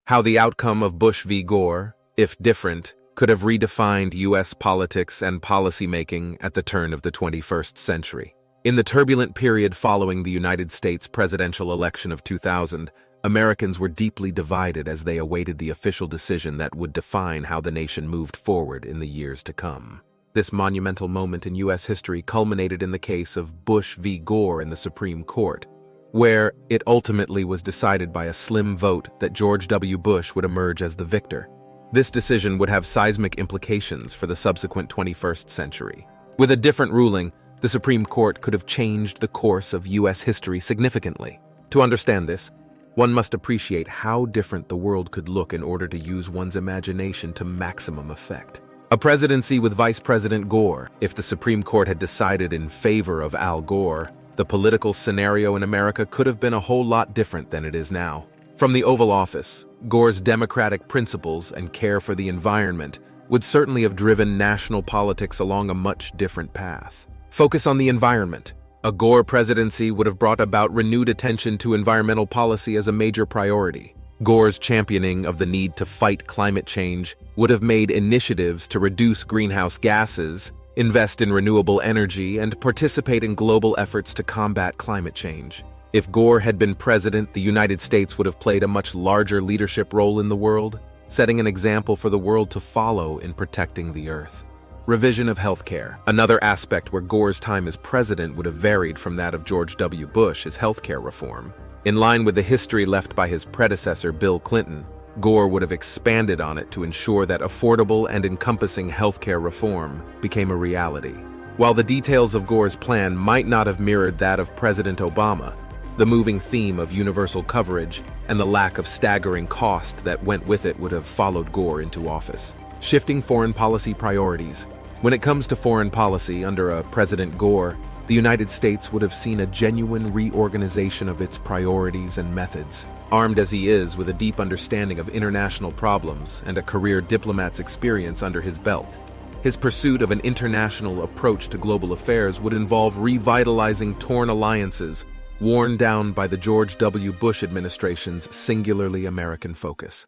How the outcome of Bush v. Gore, if different, could have redefined U.S. politics and policymaking at the turn of the 21st century. In the turbulent period following the United States presidential election of 2000, Americans were deeply divided as they awaited the official decision that would define how the nation moved forward in the years to come. This monumental moment in U.S. history culminated in the case of Bush v. Gore in the Supreme Court, where it ultimately was decided by a slim vote that George W. Bush would emerge as the victor. This decision would have seismic implications for the subsequent 21st century. With a different ruling, the Supreme Court could have changed the course of U.S. history significantly. To understand this, one must appreciate how different the world could look in order to use one's imagination to maximum effect. A presidency with Vice President Gore. If the Supreme Court had decided in favor of Al Gore, the political scenario in America could have been a whole lot different than it is now. From the Oval Office, Gore's democratic principles and care for the environment would certainly have driven national politics along a much different path. Focus on the environment. A Gore presidency would have brought about renewed attention to environmental policy as a major priority. Gore's championing of the need to fight climate change would have made initiatives to reduce greenhouse gases, invest in renewable energy, and participate in global efforts to combat climate change. If Gore had been president, the United States would have played a much larger leadership role in the world, setting an example for the world to follow in protecting the Earth. Revision of healthcare. Another aspect where Gore's time as president would have varied from that of George W. Bush is healthcare reform. In line with the history left by his predecessor, Bill Clinton, Gore would have expanded on it to ensure that affordable and encompassing healthcare reform became a reality. While the details of Gore's plan might not have mirrored that of President Obama, the moving theme of universal coverage and the lack of staggering cost that went with it would have followed Gore into office. Shifting foreign policy priorities. When it comes to foreign policy under a President Gore, the United States would have seen a genuine reorganization of its priorities and methods. Armed as he is with a deep understanding of international problems and a career diplomat's experience under his belt, his pursuit of an international approach to global affairs would involve revitalizing torn alliances worn down by the George W. Bush administration's singularly American focus.